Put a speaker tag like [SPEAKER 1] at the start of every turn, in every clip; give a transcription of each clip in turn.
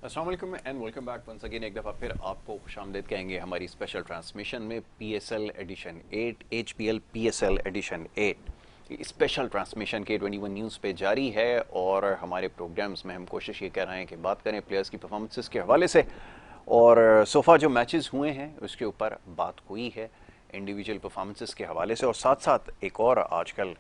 [SPEAKER 1] अस्सलाम वालेकुम and welcome back once again. एक दफ़ा फिर आपको खुशामदीद कहेंगे हमारी स्पेशल ट्रांसमिशन में PSL edition 8 HPL PSL edition 8 special transmission के 21 न्यूज़ पे जारी है। और हमारे प्रोग्राम्स में हम कोशिश ये कर रहे हैं कि बात करें प्लेयर्स की परफॉर्मेंसेस के हवाले से, और सोफ़ा जो मैचेस हुए हैं उसके ऊपर बात हुई है इंडिविजुअल परफॉर्मेंसेस के हवाले से। और साथ साथ एक और आजकल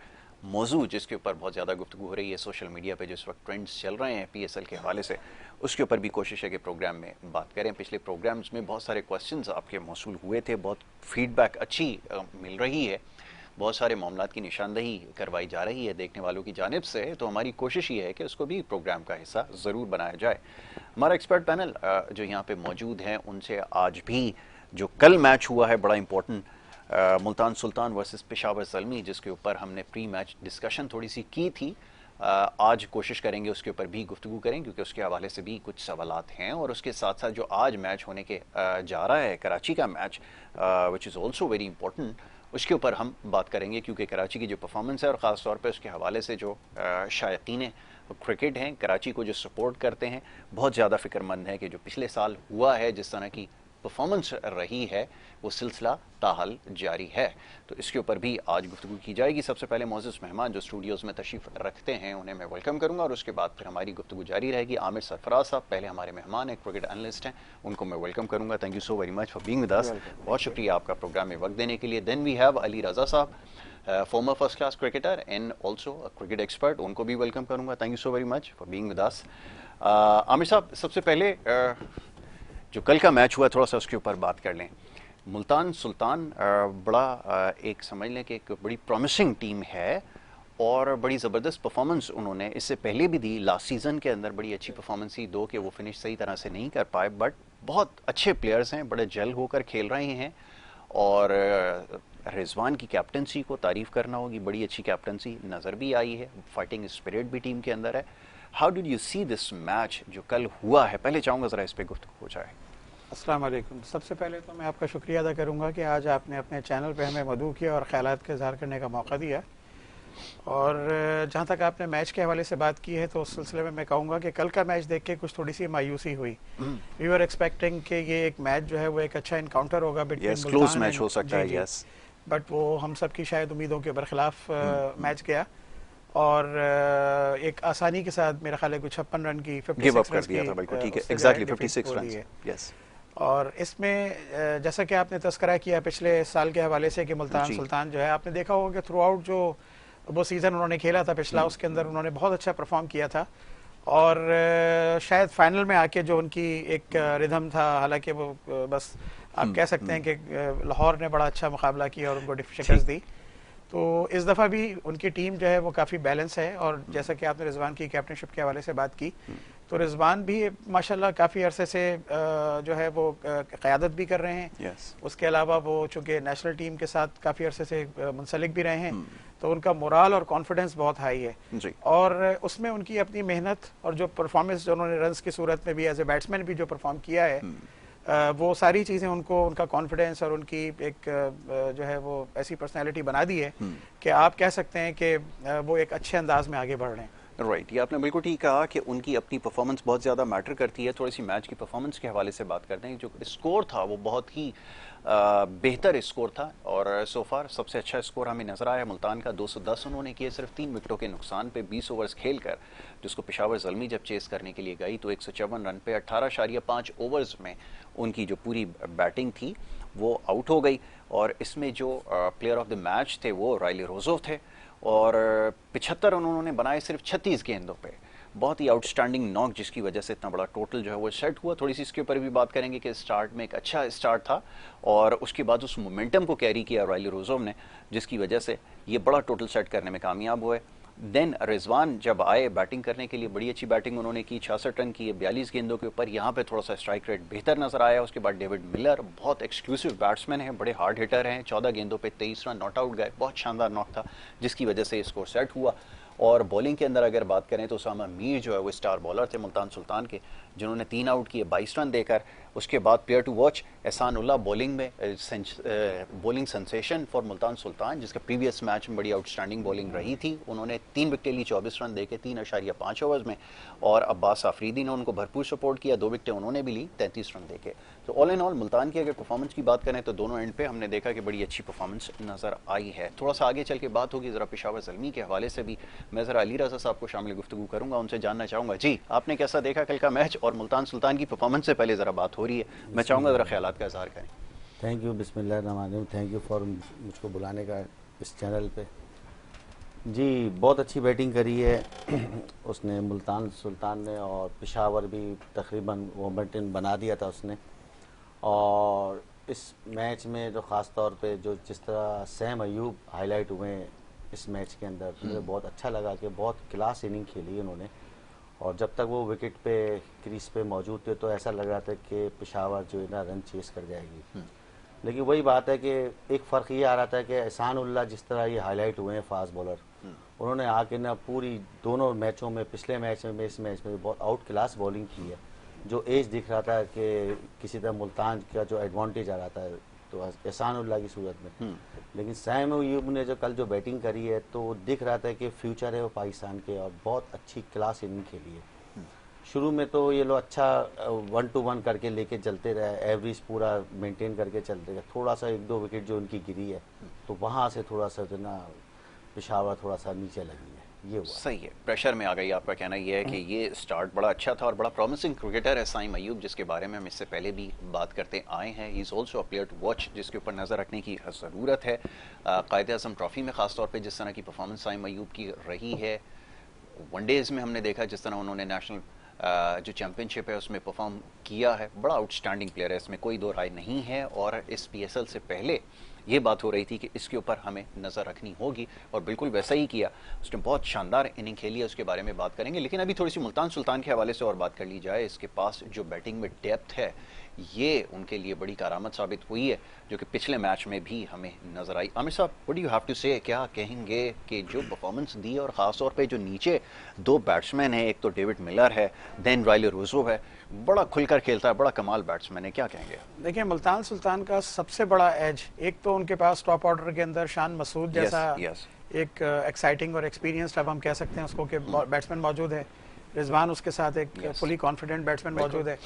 [SPEAKER 1] मौजू जिसके ऊपर बहुत ज़्यादा गुफ्तगू हो रही है सोशल मीडिया पे, जिस वक्त ट्रेंड्स चल रहे हैं पीएसएल के हवाले से, उसके ऊपर भी कोशिश है कि प्रोग्राम में बात करें। पिछले प्रोग्राम्स में बहुत सारे क्वेश्चंस आपके मौसूल हुए थे, बहुत फीडबैक अच्छी मिल रही है, बहुत सारे मामलात की निशानदही करवाई जा रही है देखने वालों की जानिब से। तो हमारी कोशिश ये है कि उसको भी प्रोग्राम का हिस्सा ज़रूर बनाया जाए। हमारा एक्सपर्ट पैनल जो यहाँ पे मौजूद हैं, उनसे आज भी जो कल मैच हुआ है बड़ा इंपॉर्टेंट, मुल्तान सुल्तान वर्सेस पेशावर ज़ल्मी, जिसके ऊपर हमने प्री मैच डिस्कशन थोड़ी सी की थी, आज कोशिश करेंगे उसके ऊपर भी गुफ्तगू करें, क्योंकि उसके हवाले से भी कुछ सवालात हैं। और उसके साथ साथ जो आज मैच होने के जा रहा है कराची का match, which is also very important, उसके ऊपर हम बात करेंगे, क्योंकि कराची की जो परफॉर्मेंस है और ख़ास तौर पर उसके हवाले से जो शायकीन क्रिकेट हैं कराची को जो सपोर्ट करते हैं, बहुत ज़्यादा फ़िक्रमंद है कि जो पिछले साल हुआ है जिस तरह की परफॉर्मेंस रही है वो सिलसिला ताहाल जारी है। तो इसके ऊपर भी आज गुफ्तगू की जाएगी। सबसे पहले मौजूद मेहमान जो स्टूडियोज़ में तशरीफ़ रखते हैं उन्हें मैं वेलकम करूंगा, और उसके बाद फिर हमारी गुफ्तगू जारी रहेगी। आमिर सरफराज साहब पहले हमारे मेहमान हैं, क्रिकेट एनालिस्ट हैं, उनको मैं वेलकम करूंगा। Thank you so very much for being with us, बहुत शुक्रिया आपका प्रोग्राम में वक्त देने के लिए। Then we have Ali Raza साहब, farmer first class cricketer and also cricket expert, उनको भी वेलकम करूंगा। Thank you so very much for being with us. Aamir साहब, सबसे पहले जो कल का मैच हुआ थोड़ा सा उसके ऊपर बात कर लें। मुल्तान सुल्तान बड़ा एक समझ लें कि एक बड़ी प्रॉमिसिंग टीम है, और बड़ी ज़बरदस्त परफॉर्मेंस उन्होंने इससे पहले भी दी। लास्ट सीज़न के अंदर बड़ी अच्छी परफॉर्मेंस थी, दो कि वो फिनिश सही तरह से नहीं कर पाए, बट बहुत अच्छे प्लेयर्स हैं, बड़े जल होकर खेल रहे हैं। और रिजवान की कैप्टनसी को तारीफ़ करना होगी, बड़ी अच्छी कैप्टनसी नज़र भी आई है, फाइटिंग स्पिरिट भी टीम के अंदर है। How did you see this match जो कल हुआ है? पहले चाहूँगा ज़रा इस पर गुफ्तगू हो जाए।
[SPEAKER 2] अस्सलाम वालेकुम। सबसे पहले तो मैं आपका शुक्रिया अदा करूंगा कि आज आपने अपने चैनल पे हमें मदऊ किया और ख़यालात का इज़हार करने का मौका दिया। और जहाँ तक आपने मैच के हवाले से बात की है तो उस सिलसिले में मैं कहूँगा कि कल का मैच देख के कुछ थोड़ी सी मायूसी हुई। वी वर एक्सपेक्टिंग कि ये एक मैच जो है वो एक अच्छा इनकाउंटर होगा बिटवीन
[SPEAKER 1] क्लोज मैच हो सकता है, यस,
[SPEAKER 2] बट वो हम सब की शायद उम्मीदों के बरखिलाफ मैच गया, और एक आसानी के साथ मेरा ख्याल है कुछ 56 रन की 56 रन
[SPEAKER 1] दिया था, बिल्कुल ठीक है, एग्जैक्टली 56 रन, यस।
[SPEAKER 2] और इसमें जैसा कि आपने तस्करा किया पिछले साल के हवाले से कि मुल्तान सुल्तान जो है, आपने देखा होगा कि थ्रू आउट जो वो सीज़न उन्होंने खेला था पिछला, उसके अंदर उन्होंने बहुत अच्छा परफॉर्म किया था। और शायद फाइनल में आके जो उनकी एक रिदम था, हालांकि वो बस आप कह सकते हैं कि लाहौर ने बड़ा अच्छा मुकाबला किया और उनको शिकस्त दी। तो इस दफ़ा भी उनकी टीम जो है वो काफ़ी बैलेंस है। और जैसा कि आपने रिजवान की कैप्टनशिप के हवाले से बात की, तो रिजवान भी माशाल्लाह काफ़ी अरसे से जो है वो क़यादत भी कर रहे हैं। उसके अलावा वो चूँकि नेशनल टीम के साथ काफ़ी अरसे से मुंसलिक भी रहे हैं, तो उनका मोराल और कॉन्फिडेंस बहुत हाई है। और उसमें उनकी अपनी मेहनत और जो परफॉर्मेंस जो उन्होंने रन्स की सूरत में भी एज ए बैट्समैन भी जो परफॉर्म किया है, वो सारी चीज़ें उनको उनका कॉन्फिडेंस और उनकी एक जो है वो ऐसी पर्सनैलिटी बना दी है कि आप कह सकते हैं कि वो एक अच्छे अंदाज में आगे बढ़ रहे हैं।
[SPEAKER 1] राइट, ये आपने बिल्कुल ठीक कहा कि उनकी अपनी परफॉर्मेंस बहुत ज़्यादा मैटर करती है। थोड़ी सी मैच की परफॉर्मेंस के हवाले से बात करते हैं। जो स्कोर था वो बहुत ही बेहतर स्कोर था, और सोफार सबसे अच्छा स्कोर हमें नज़र आया मुल्तान का। 210 उन्होंने किए सिर्फ 3 विकेटों के नुकसान पे 20 ओवर्स खेलकर, जिसको पेशावर ज़ल्मी जब चेस करने के लिए गई तो 154 रन पे 18.5 ओवर्स में उनकी जो पूरी बैटिंग थी वो आउट हो गई। और इसमें जो प्लेयर ऑफ द मैच थे वो रायली रोजो थे, और 75 रन उन्होंने बनाए सिर्फ 36 गेंदों पे। बहुत ही आउटस्टैंडिंग नॉक, जिसकी वजह से इतना बड़ा टोटल जो है वो सेट हुआ। थोड़ी सी इसके ऊपर भी बात करेंगे कि स्टार्ट में एक अच्छा स्टार्ट था, और उसके बाद उस मोमेंटम को कैरी किया रायली रोजोव ने, जिसकी वजह से ये बड़ा टोटल सेट करने में कामयाब हुए। देन रिजवान जब आए बैटिंग करने के लिए, बड़ी अच्छी बैटिंग उन्होंने की, 66 रन की 42 गेंदों के ऊपर। यहाँ पे थोड़ा सा स्ट्राइक रेट बेहतर नजर आया। उसके बाद डेविड मिलर बहुत एक्सक्लूसिव बैट्समैन हैं, बड़े हार्ड हिटर हैं, 14 गेंदों पे 23 रन, नॉट आउट गए, बहुत शानदार नॉक था, जिसकी वजह से स्कोर सेट हुआ। और बॉलिंग के अंदर अगर बात करें तो उसामा मीर जो है वो स्टार बॉलर थे मुल्तान सुल्तान के, जिन्होंने 3 आउट किए 22 रन देकर। उसके बाद प्लेयर टू वॉच एहसान उल्लाह, बॉलिंग में bowling sensation for Multan Sultan, जिसका प्रीवियस मैच में बड़ी आउटस्टैंडिंग बॉलिंग रही थी। उन्होंने 3 विकेटें ली 24 रन देके 3.5 ओवर्स में, और अब्बास आफरीदी ने उनको भरपूर सपोर्ट किया, 2 विकेटें उन्होंने भी ली 33 रन देके। तो ऑल इन ऑल मुल्तान की अगर परफॉर्मेंस की बात करें तो दोनों एंड पे हमने देखा कि बड़ी अच्छी परफॉर्मेंस नजर आई है। थोड़ा सा आगे चल के बात होगी ज़रा पेशावर ज़ल्मी के हवाले से भी। मैं ज़रा अली रज़ा साहब को शामिल गुफ्तगू करूंगा, उनसे जानना चाहूँगा जी आपने कैसा देखा कल का मैच, और मुल्तान सुल्तान की परफॉर्मेंस से पहले ज़रा बात हो रही है, मैं चाहूँगा ज़रा ख्यालात का इज़हार करें।
[SPEAKER 3] थैंक यू, बिस्मिल्लाहिर्रहमानिर्रहीम, थैंक यू फॉर मुझको बुलाने का इस चैनल पे। जी बहुत अच्छी बैटिंग करी है उसने, मुल्तान सुल्तान ने, और पेशावर भी तकरीबन मोमेंटम बना दिया था उसने। और इस मैच में जो ख़ास तौर पे जो जिस तरह सैम अयूब हाईलाइट हुए इस मैच के अंदर, मुझे बहुत अच्छा लगा कि बहुत क्लास इनिंग खेली उन्होंने। और जब तक वो विकेट पे क्रीज पे मौजूद थे तो ऐसा लग रहा था कि पेशावर जो है ना रन चेस कर जाएगी। लेकिन वही बात है कि एक फ़र्क ये आ रहा था कि एहसान उल्लाह जिस तरह ये हाईलाइट हुए हैं फास्ट बॉलर, उन्होंने आके ना पूरी दोनों मैचों में, पिछले मैच में, इस मैच में बहुत आउट क्लास बॉलिंग की है। जो एज दिख रहा था कि किसी तरह मुल्तान का जो एडवांटेज आ रहा था तो एहसान उल्लाह की सूरत में, लेकिन सैम अयूब ने जो कल जो बैटिंग करी है तो दिख रहा था कि फ्यूचर है वो पाकिस्तान के, और बहुत अच्छी क्लास इनिंग खेली है। शुरू में तो ये लोग अच्छा 1 to 1 करके लेके चलते रहे, एवरेज पूरा मेंटेन करके चलते रहे। थोड़ा सा 1-2 विकेट जो उनकी गिरी है तो वहाँ से थोड़ा सा जो ना पेशावर थोड़ा सा नीचे लगी है, ये हुआ।
[SPEAKER 1] सही है, प्रेशर में आ गई। आपका कहना यह है कि ये स्टार्ट बड़ा अच्छा था और बड़ा प्रॉमिसिंग क्रिकेटर है साइम अयूब, जिसके बारे में हम इससे पहले भी बात करते आए हैं। He is also a player to watch, जिसके ऊपर नज़र रखने की ज़रूरत है। कायद-ए-आज़म ट्रॉफी में ख़ास तौर पे जिस तरह की परफॉर्मेंस साइम अयूब की रही है, वनडेज़ में हमने देखा जिस तरह उन्होंने नेशनल जो चैम्पियनशिप है उसमें परफॉर्म किया है, बड़ा आउटस्टैंडिंग प्लेयर है, इसमें कोई दो राय नहीं है। और इस PSL से पहले ये बात हो रही थी कि इसके ऊपर हमें नज़र रखनी होगी, और बिल्कुल वैसा ही किया। उसने बहुत शानदार इनिंग खेली है, उसके बारे में बात करेंगे। लेकिन अभी थोड़ी सी मुल्तान सुल्तान के हवाले से और बात कर ली जाए। इसके पास जो बैटिंग में डेप्थ है ये उनके लिए बड़ी करामत साबित हुई है, जो कि पिछले मैच में भी हमें नजर आई। आमिर साहब, what do you have to say, क्या कहेंगे कि जो परफॉर्मेंस दी और ख़ास तौर पे जो नीचे 2 बैट्समैन हैं, एक तो डेविड मिलर है, देन राइले रोजो है, बड़ा खुलकर खेलता है, बड़ा कमाल बैट्समैन है, क्या कहेंगे?
[SPEAKER 2] देखिए मुल्तान सुल्तान का सबसे बड़ा एज, एक तो उनके पास टॉप ऑर्डर के अंदर शान मसूद जैसा एक एक्साइटिंग और एक्सपीरियंस्ड, अब हम कह सकते हैं उसको, कि बैट्समैन मौजूद है। रिजवान उसके साथ एक फुली कॉन्फिडेंट बैट्समैन मौजूद है।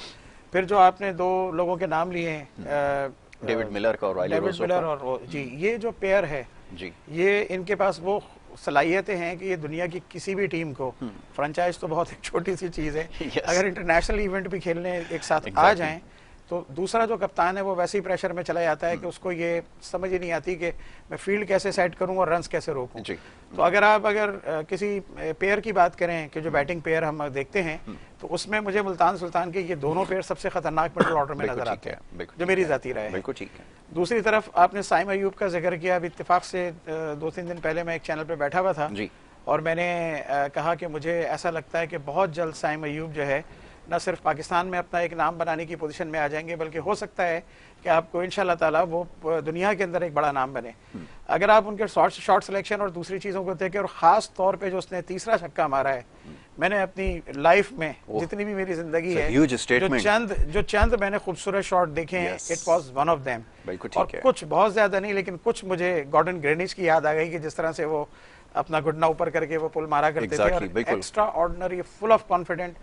[SPEAKER 2] फिर जो आपने 2 लोगों के नाम लिए हैं,
[SPEAKER 1] डेविड मिलर का और राइले रोजो का,
[SPEAKER 2] और जी, ये जो पेयर है
[SPEAKER 1] जी,
[SPEAKER 2] ये इनके पास वो सलाहियतें हैं कि ये दुनिया की किसी भी टीम को, फ्रेंचाइज तो बहुत एक छोटी सी चीज़ है, अगर इंटरनेशनल इवेंट भी खेलने एक साथ आ जाएं तो दूसरा जो कप्तान है वो वैसे ही प्रेशर में चला जाता है कि उसको ये समझ ही नहीं आती कि मैं फील्ड कैसे सेट करूं और रन्स कैसे रोकूं। तो अगर किसी पेयर की बात करें कि जो बैटिंग पेयर हम देखते हैं तो उसमें मुझे मुल्तान सुल्तान के ये दोनों पेयर सबसे खतरनाक मिडल ऑर्डर में नजर आते हैं, जो मेरी जाती राय है।
[SPEAKER 1] बिल्कुल ठीक है।
[SPEAKER 2] दूसरी तरफ आपने साइम अयूब का जिक्र किया, अभी इत्तेफाक से 2-3 दिन पहले मैं एक चैनल पे बैठा हुआ था
[SPEAKER 1] जी,
[SPEAKER 2] और मैंने कहा कि मुझे ऐसा लगता है कि बहुत जल्द साइम अयूब जो है न सिर्फ पाकिस्तान में अपना एक नाम बनाने की पोजीशन में आ जाएंगे, बल्कि हो सकता है कि आपको इंशाल्लाह ताला वो दुनिया के अंदर एक बड़ा नाम बने। अगर आप उनके शॉट सिलेक्शन और दूसरी चीज़ों को देखें, और ख़ास तौर पे जो उसने तीसरा छक्का मारा है, मैंने अपनी लाइफ में जितनी भी मेरी जिंदगी है जो चंद मैंने खूबसूरत शॉट देखे हैं, it was one of them. और कुछ बहुत ज्यादा नहीं, लेकिन कुछ मुझे गॉर्डन ग्रेनिश की याद आ गई कि जिस तरह से वो अपना घुटना ऊपर करके वो पुल मारा करते थे, और extra ordinary, full of confident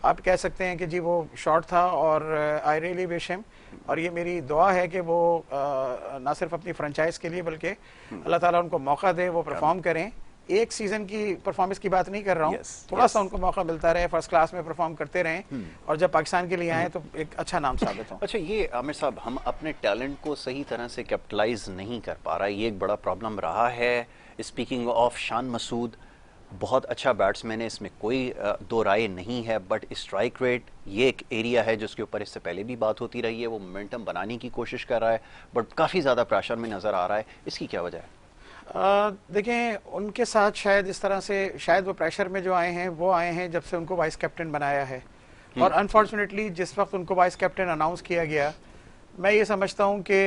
[SPEAKER 2] आप कह सकते हैं कि जी वो शॉट था। और आई रियली विश हिम, और ये मेरी दुआ है कि वो ना सिर्फ अपनी फ्रेंचाइज के लिए बल्कि अल्लाह ताला उनको मौका दे, वो परफॉर्म करें। एक सीजन की परफॉर्मेंस की बात नहीं कर रहा हूँ, थोड़ा सा उनको मौका मिलता रहे, फर्स्ट क्लास में परफॉर्म करते रहें, और जब पाकिस्तान के लिए आए तो एक अच्छा नाम साबित हो।
[SPEAKER 1] अच्छा, ये आमिर साहब, हम अपने टैलेंट को सही तरह से कैपिटलाइज नहीं कर पा रहा, ये एक बड़ा प्रॉब्लम रहा है। स्पीकिंग ऑफ शान मसूद, बहुत अच्छा बैट्समैन है, इसमें कोई दो राय नहीं है, बट स्ट्राइक रेट ये एक एरिया है जिसके ऊपर इससे पहले भी बात होती रही है। वो मोमेंटम बनाने की कोशिश कर रहा है, बट काफ़ी ज़्यादा प्रेशर में नज़र आ रहा है, इसकी क्या वजह है?
[SPEAKER 2] देखें, उनके साथ शायद इस तरह से शायद वो प्रेशर में जो आए हैं वो आए हैं जब से उनको वाइस कैप्टन बनाया है, और अनफॉर्चुनेटली जिस वक्त उनको वाइस कैप्टन अनाउंस किया गया मैं ये समझता हूं कि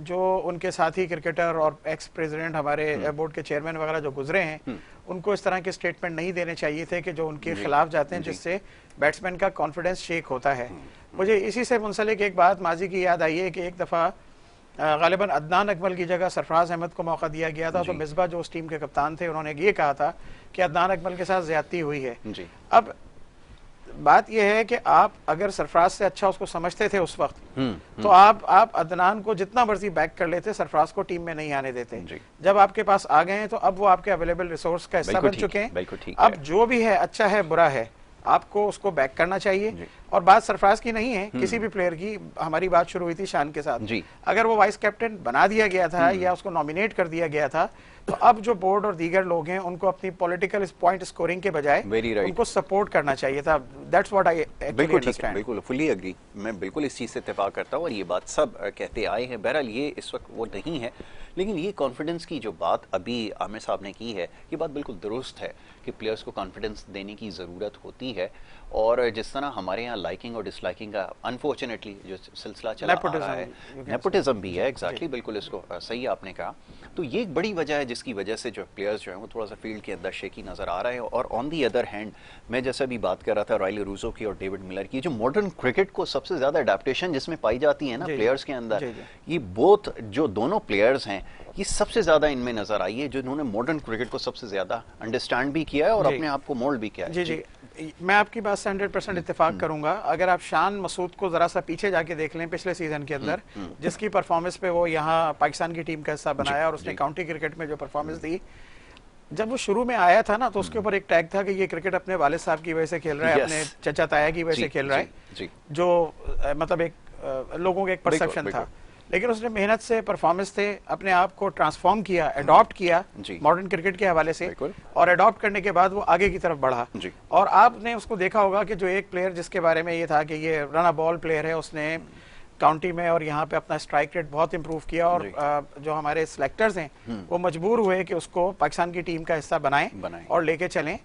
[SPEAKER 2] जो उनके साथी क्रिकेटर और एक्स प्रेसिडेंट हमारे बोर्ड के चेयरमैन वगैरह जो गुजरे हैं, उनको इस तरह के स्टेटमेंट नहीं देने चाहिए थे कि जो उनके खिलाफ जाते हैं, जिससे बैट्समैन का कॉन्फिडेंस शेक होता है। मुझे इसी से मुंसलिक एक बात माजी की याद आई है कि एक दफ़ा गालिबन अदनान अकमल की जगह सरफराज अहमद को मौका दिया गया था, तो मिसबा जो उस टीम के कप्तान थे, उन्होंने ये कहा था कि अदनान अकमल के साथ ज्यादती हुई है। अब बात यह है कि आप अगर सरफराज से अच्छा उसको समझते थे उस वक्त, तो आप अदनान को जितना मर्जी बैक कर लेते, सरफराज को टीम में नहीं आने देते। जब आपके पास आ गए हैं तो अब वो आपके अवेलेबल रिसोर्स का हिस्सा बन चुके हैं। अब जो भी है, अच्छा है बुरा है, आपको उसको बैक करना चाहिए। और बात सरफराज की नहीं है, किसी भी प्लेयर की। हमारी बात शुरू हुई थी शान के साथ, अगर वो वाइस कैप्टन बना दिया गया था या उसको नॉमिनेट कर दिया गया था, तो अब जो बोर्ड और दीगर लोग हैं उनको अपनी पॉलिटिकल पॉइंट स्कोरिंग के बजाय उनको सपोर्ट करना चाहिए था। That's what I actually understand.
[SPEAKER 1] बिल्कुल फुली एग्री, मैं बिल्कुल इस चीज़ से इत्तेफाक करता हूँ और ये बात सब कहते आए हैं। बहरहाल ये इस वक्त वो नहीं है, लेकिन ये कॉन्फिडेंस की जो बात अभी आमिर साहब ने की है, ये बात बिल्कुल दुरुस्त है कि प्लेयर्स को कॉन्फिडेंस देने की ज़रूरत होती है। और जिस तरह हमारे यहाँ लाइकिंग और डिसलाइकिंग का अनफॉर्चुनेटली जो सिलसिला चला आ रहा है, नेपोटिज्म भी है, एग्जैक्टली बिल्कुल इसको सही आपने कहा। तो ये एक बड़ी वजह है जिसकी वजह से जो प्लेयर्स जो हैं वो थोड़ा सा फील्ड के अंदर शेकी नज़र आ रहे हैं। और ऑन दी अदर हैंड, मैं जैसा भी बात कर रहा था राइली रूजो की और डेविड मिलर की, जो मॉडर्न क्रिकेट को सबसे ज़्यादा अडेप्टेशन जिसमें पाई जाती है ना प्लेयर्स के अंदर, ये बोथ जो दोनों प्लेयर्स हैं, ये सबसे ज़्यादा इनमें नज़र आई है, जिन्होंने मॉडर्न क्रिकेट को सबसे ज़्यादा अंडरस्टैंड भी किया है और अपने आप को मोल्ड भी किया है।
[SPEAKER 2] जी, मैं आपकी बात से 100% इत्तेफाक करूंगा। अगर आप शान मसूद को जरा सा पीछे जाके देख लें पिछले सीजन के अंदर, जिसकी परफॉर्मेंस पे वो यहाँ पाकिस्तान की टीम का हिस्सा बनाया और उसने काउंटी क्रिकेट में जो परफॉर्मेंस दी, जब वो शुरू में आया था ना, तो उसके ऊपर एक टैग था कि ये क्रिकेट अपने वालिद साहब की वजह से खेल रहा है, अपने चचा ताया की वजह से खेल रहा है, जो मतलब एक लोगों का एक परसेप्शन था। लेकिन उसने मेहनत से, परफॉर्मेंस से अपने आप को ट्रांसफॉर्म किया, अडॉप्ट किया मॉडर्न क्रिकेट के हवाले से, और अडॉप्ट करने के बाद वो आगे की तरफ बढ़ा। और आपने उसको देखा होगा कि जो एक प्लेयर जिसके बारे में ये था कि ये रन बॉल प्लेयर है, उसने काउंटी में और यहाँ पे अपना स्ट्राइक रेट बहुत इंप्रूव किया, और जो हमारे सिलेक्टर्स हैं वो मजबूर हुए कि उसको पाकिस्तान की टीम का हिस्सा बनाएं और लेके चलें।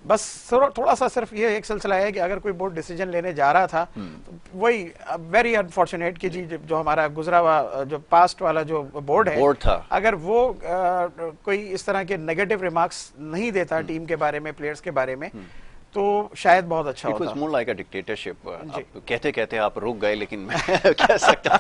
[SPEAKER 2] बस थोड़ा सा सिर्फ ये एक सिलसिला है कि अगर कोई बोर्ड डिसीजन लेने जा रहा था, तो वही वेरी अनफॉर्चुनेट कि जी जो हमारा गुजरा हुआ जो पास्ट वाला जो बोर्ड है, अगर वो कोई इस तरह के नेगेटिव रिमार्क्स नहीं देता टीम के बारे में, प्लेयर्स के बारे में, तो शायद बहुत अच्छा होता।
[SPEAKER 1] It was more like a dictatorship. कहते कहते आप रुक गए, लेकिन मैं कह सकता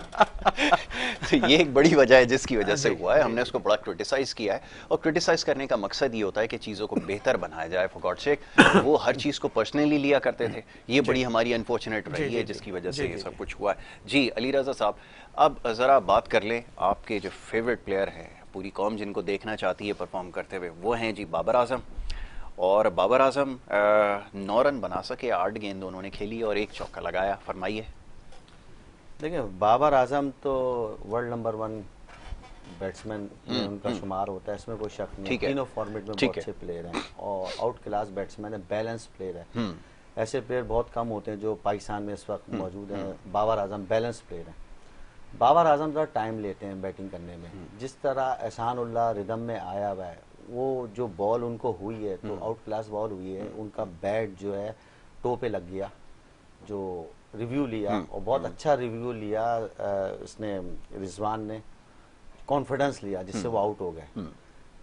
[SPEAKER 1] तो ये एक बड़ी वजह है जिसकी वजह से हुआ है। हमने उसको बड़ा क्रिटिसाइज किया है, और क्रिटिसाइज करने का मकसद ये होता है कि चीज़ों को बेहतर बनाया जाए। फॉर गॉड सेक, वो हर चीज़ को पर्सनली लिया करते थे। ये बड़ी हमारी अनफॉर्चुनेट रही है जिसकी वजह से ये सब कुछ हुआ है। जी अली रज़ा साहब, अब ज़रा बात कर लें आपके जो फेवरेट प्लेयर है, पूरी कौम जिनको देखना चाहती है परफॉर्म करते हुए, वो हैं जी बाबर आजम। और बाबर आजम 9 रन बना सके, 8 गेंद उन्होंने खेली और 1 चौका लगाया। फरमाइए।
[SPEAKER 3] देखिए, बाबर आजम तो वर्ल्ड नंबर 1 बैट्समैन में उनका शुमार होता है, इसमें कोई शक नहीं। तीनों फॉर्मेट में बहुत अच्छे प्लेयर हैं और आउट क्लास बैट्समैन है, बैलेंस प्लेयर है। ऐसे प्लेयर बहुत कम होते हैं जो पाकिस्तान में इस वक्त मौजूद हैं। बाबर आजम बैलेंस प्लेयर है। बाबर आजम ज़रा टाइम लेते हैं बैटिंग करने में। जिस तरह एहसान उल्लाह रिदम में आया हुआ है, वो जो बॉल उनको हुई है तो आउट क्लास बॉल हुई है। उनका बैट जो है टो पे लग गया, जो रिव्यू लिया और बहुत अच्छा रिव्यू लिया इसने, रिजवान ने कॉन्फिडेंस लिया जिससे वो आउट हो गए।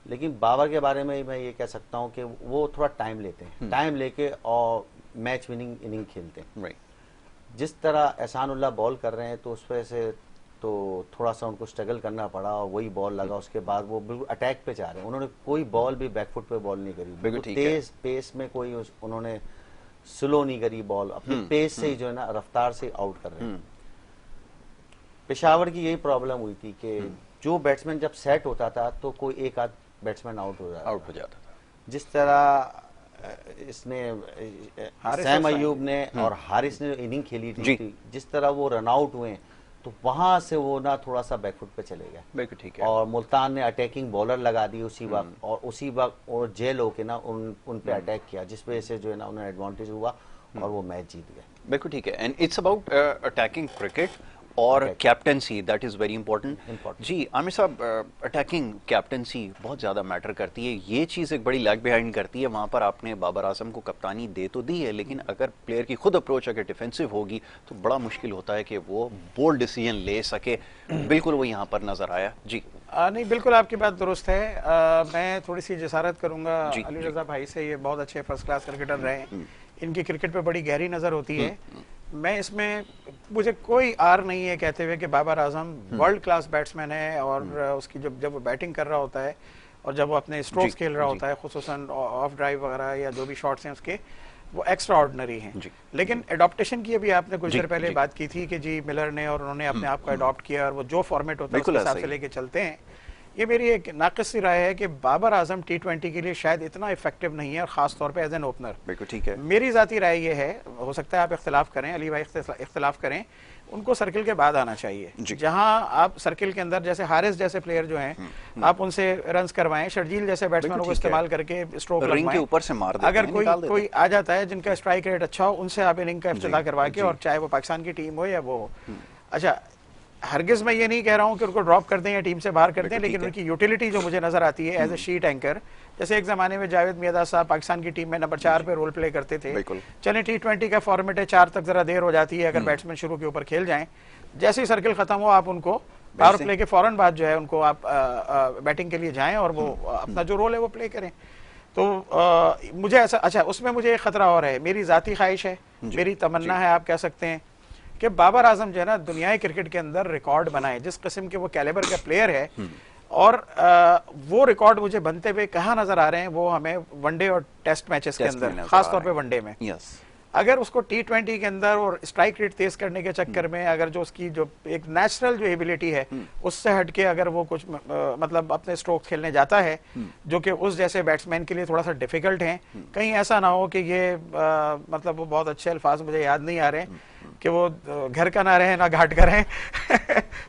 [SPEAKER 3] लेकिन बाबर के बारे में मैं ये कह सकता हूँ कि वो थोड़ा टाइम लेते हैं, टाइम लेके और मैच विनिंग इनिंग खेलते हैं। जिस तरह एहसान उल्लाह बॉल कर रहे हैं तो उस वजह से तो थोड़ा सा उनको स्ट्रगल करना पड़ा और वही बॉल लगा। उसके बाद वो बिल्कुल अटैक पे जा रहे हैं, उन्होंने कोई बॉल भी बैकफुट पे बॉल नहीं करी, तो तेज पेस में कोई उन्होंने स्लो नहीं करी बॉल, अपने पेस से ही जो है ना, रफ्तार से आउट कर रहे हैं। पेशावर की यही प्रॉब्लम हुई थी कि जो बैट्समैन जब सेट होता था तो कोई एक आध बैट्समैन आउट हो जाता था। जिस तरह इसने सैम अयूब ने और हारिस ने इनिंग खेली थी, जिस तरह वो रन आउट हुए तो वहां से वो ना थोड़ा सा बैकफुट पे चले गए। ठीक है। और मुल्तान ने अटैकिंग बॉलर लगा दी उसी वक्त, और उसी वक्त और जेल होके ना उन पे अटैक किया, जिस वजह से जो है ना उन्हें एडवांटेज हुआ और वो मैच जीत गए।
[SPEAKER 1] बिल्कुल ठीक है। And it's about attacking cricket और
[SPEAKER 3] Attack.
[SPEAKER 1] Captaincy, that is very important.
[SPEAKER 3] Important.
[SPEAKER 1] जी आमिर साहब, अटैकिंग कैप्टनसी बहुत ज़्यादा मैटर करती है, ये चीज़ एक बड़ी लैग बिहाइंड करती है। वहाँ पर आपने बाबर आजम को कप्तानी दे तो दी है, लेकिन अगर प्लेयर की खुद अप्रोच अगर डिफेंसिव होगी तो बड़ा मुश्किल होता है कि वो बोल्ड डिसीजन ले सके। बिल्कुल वो यहाँ पर नजर आया। जी
[SPEAKER 2] नहीं, बिल्कुल आपकी बात दुरुस्त है। मैं थोड़ी सी जसारत करूंगा
[SPEAKER 1] जी,
[SPEAKER 2] अली
[SPEAKER 1] जी।
[SPEAKER 2] रजा भाई से, ये बहुत अच्छे फर्स्ट क्लास क्रिकेटर रहे हैं, इनकी क्रिकेट पे बड़ी गहरी नज़र होती है। मैं इसमें, मुझे कोई आर नहीं है कहते हुए कि Babar Azam world class batsman है, और उसकी जब वो बैटिंग कर रहा होता है और जब वो अपने स्ट्रोक्स
[SPEAKER 1] जी,
[SPEAKER 2] खेल रहा
[SPEAKER 1] जी।
[SPEAKER 2] होता है, खुसूसन ऑफ ड्राइव वगैरह या जो भी शॉट्स हैं उसके, वो एक्स्ट्रा ऑर्डिनरी हैं।
[SPEAKER 1] जी।
[SPEAKER 2] लेकिन एडॉप्टेशन की अभी आपने कुछ
[SPEAKER 1] जी,
[SPEAKER 2] देर पहले
[SPEAKER 1] जी।
[SPEAKER 2] बात की थी कि जी मिलर ने और उन्होंने अपने आप को अडॉप्ट किया, और वो जो फॉर्मेट होता है उसके
[SPEAKER 1] बिल्कुल
[SPEAKER 2] हिसाब
[SPEAKER 1] ऐसा
[SPEAKER 2] से
[SPEAKER 1] ही।
[SPEAKER 2] लेके चलते हैं। ये मेरी एक नाक़िस राय है कि बाबर आजम T20 के लिए शायद इतना इफेक्टिव नहीं है, और खास तौर पे एज एन ओपनर।
[SPEAKER 1] बिल्कुल ठीक है।
[SPEAKER 2] मेरी जाती राय ये है, हो सकता है आप इख्तिलाफ करें, अली भाई इख्तिलाफ करें, उनको सर्किल के बाद आना चाहिए।
[SPEAKER 1] जी।
[SPEAKER 2] जहां आप सर्किल के अंदर, जैसे हारिस जैसे प्लेयर जो हैं, आप उनसे रन्स करवाएं, शर्जील जैसे बैट्समैनों को
[SPEAKER 1] ठीक है।
[SPEAKER 2] इस्तेमाल करके स्ट्रोक
[SPEAKER 1] रिंग के
[SPEAKER 2] लगवाएं।
[SPEAKER 1] ऊपर से मार देते
[SPEAKER 2] अगर
[SPEAKER 1] हैं,
[SPEAKER 2] कोई
[SPEAKER 1] निकाल देते
[SPEAKER 2] कोई आ जाता है जिनका स्ट्राइक रेट अच्छा हो, उनसे आप इनिंग का इफ्तिताह करवा के,
[SPEAKER 1] जी।
[SPEAKER 2] और चाहे वो पाकिस्तान की टीम हो या वो हो। अच्छा, हरगिज मैं ये नहीं कह रहा हूं कि उनको ड्रॉप कर दें या टीम से बाहर कर दें,
[SPEAKER 1] बिल्कुल
[SPEAKER 2] लेकिन
[SPEAKER 1] ठीक है।
[SPEAKER 2] उनकी यूटिलिटी जो मुझे नजर आती है एज ए शीट एंकर, जैसे एक जमाने में जावेद मियादाद साहब पाकिस्तान की टीम में नंबर 4 पे रोल प्ले करते थे।
[SPEAKER 1] बिल्कुल।
[SPEAKER 2] चलें, T20 का फॉर्मेट है, 4 तक जरा देर हो जाती है अगर बैट्समैन शुरू के ऊपर खेल जाएं। जैसे ही सर्किल खत्म हो, आप उनको पावर
[SPEAKER 1] दें।
[SPEAKER 2] प्ले के फौरन बाद जो है उनको आप बैटिंग के लिए जाएं, और वो अपना जो रोल है वो प्ले करें। तो मुझे ऐसा, अच्छा उसमें मुझे एक खतरा और है, मेरी जाती ख्वाहिश है, मेरी तमन्ना है आप कह सकते हैं, कि बाबर आजम जो है ना दुनियाई क्रिकेट के अंदर रिकॉर्ड बनाए, जिस किस्म के वो कैलिबर का प्लेयर है। और वो रिकॉर्ड मुझे बनते हुए कहाँ नजर आ रहे हैं, वो हमें वनडे और टेस्ट मैचेस के
[SPEAKER 1] टेस्ट में
[SPEAKER 2] अंदर,
[SPEAKER 1] नजर
[SPEAKER 2] खास
[SPEAKER 1] आ
[SPEAKER 2] तौर
[SPEAKER 1] रहे
[SPEAKER 2] पे
[SPEAKER 1] हैं।
[SPEAKER 2] वनडे में।
[SPEAKER 1] यस।
[SPEAKER 2] अगर उसको T20 के अंदर और स्ट्राइक रेट तेज करने के चक्कर में, अगर जो उसकी जो एक नेचुरल जो एबिलिटी है उससे हटके अगर वो कुछ मतलब अपने स्ट्रोक खेलने जाता है, जो कि उस जैसे बैट्समैन के लिए थोड़ा सा डिफिकल्ट है, कहीं ऐसा ना हो कि ये मतलब वो बहुत अच्छे अल्फाज मुझे याद नहीं आ रहे कि वो घर का ना रहे ना घाट का रहे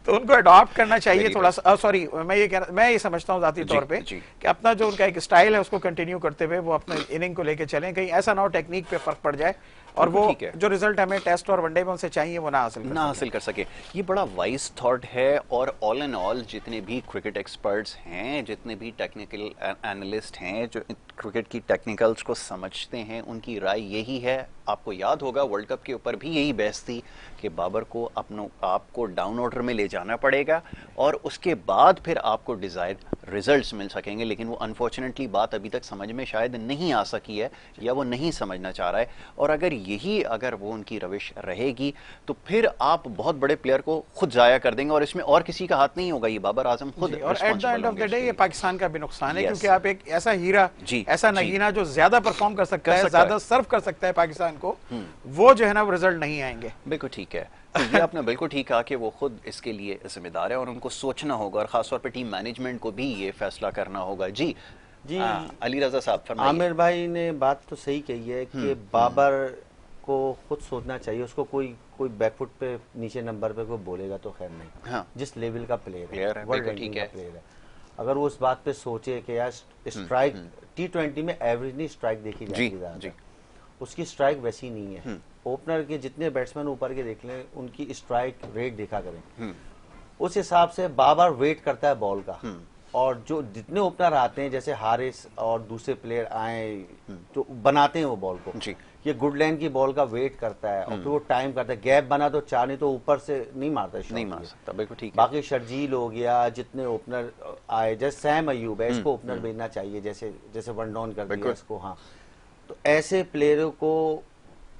[SPEAKER 2] तो उनको अडॉप्ट करना चाहिए थोड़ा सा। सॉरी, मैं ये समझता हूँ जाती तौर पे कि अपना जो उनका एक स्टाइल है उसको कंटिन्यू करते हुए वो अपने इनिंग को लेके चलें, कहीं ऐसा ना हो टेक्निक पे फर्क पड़ जाए और वो जो रिजल्ट हमें टेस्ट और वनडे में उनसे चाहिए वो ना हासिल कर सके।
[SPEAKER 1] ये बड़ा वाइज थॉट है, और ऑल एंड ऑल जितने भी क्रिकेट एक्सपर्ट्स हैं, जितने भी टेक्निकल एनालिस्ट हैं जो क्रिकेट की टेक्निकल्स को समझते हैं, उनकी राय यही है। आपको याद होगा वर्ल्ड कप के ऊपर भी यही बहस थी कि बाबर को आपको डाउन ऑर्डर में ले जाना पड़ेगा और उसके बाद फिर आपको डिजायर रिजल्ट्स मिल सकेंगे, लेकिन वो अनफॉर्चुनेटली बात अभी तक समझ में शायद नहीं आ सकी है, या वो नहीं समझना चाह रहा है। और अगर वो उनकी रविश रहेगी तो फिर आप बहुत बड़े प्लेयर को खुद जाया कर देंगे, और इसमें और किसी का हाथ नहीं होगा, ये बाबर आजम खुद।
[SPEAKER 2] और at the end of the day ये पाकिस्तान का भी नुकसान है, क्योंकि आप एक ऐसा हीरा, ऐसा नगीना जो ज्यादा परफॉर्म कर सकता है, ज्यादा सर्व कर सकता है पाकिस्तान को, वो जो है ना वो रिजल्ट नहीं आएंगे।
[SPEAKER 1] बिल्कुल ठीक है, तो ये आपने बिल्कुल ठीक कहा कि वो खुद इसके लिए जिम्मेदार है और उनको सोचना होगा, और खासतौर पे टीम मैनेजमेंट को भी ये फैसला करना होगा। जी अली रजा साहब फरमाइए।
[SPEAKER 3] आमिर भाई ने बात तो सही कही है कि बाबर को खुद सोचना चाहिए, उसको कोई बैकफुट पे नीचे नंबर पे कोई बोलेगा तो खैर नहीं।
[SPEAKER 1] हाँ।
[SPEAKER 3] जिस लेवल का प्लेयर है,
[SPEAKER 1] बिल्कुल ठीक है,
[SPEAKER 3] प्लेयर है, अगर वो उस बात पे सोचे कि यार स्ट्राइक T20 में एवरेज नहीं स्ट्राइक देखी जाती है, उसकी स्ट्राइक वैसी नहीं है। ओपनर के जितने बैट्समैन ऊपर के देख लें, उनकी स्ट्राइक रेट देखा करें, उस हिसाब से बाबर वेट करता है बॉल का। और जो जितने ओपनर आते हैं, जैसे हारिस और दूसरे प्लेयर आए जो बनाते हैं वो बॉल को, ये गुडलैंड की बॉल का वेट करता है और फिर वो टाइम करता है, गैप बना तो 4 नहीं तो ऊपर से नहीं मारता,
[SPEAKER 1] नहीं मार सकता। बिल्कुल ठीक है।
[SPEAKER 3] बाकी शर्जील हो गया, जितने ओपनर आए, जैसे सैम अयूब है, इसको ओपनर भेजना चाहिए, जैसे वन डाउन कर दिया इसको। हाँ, तो ऐसे प्लेयरों को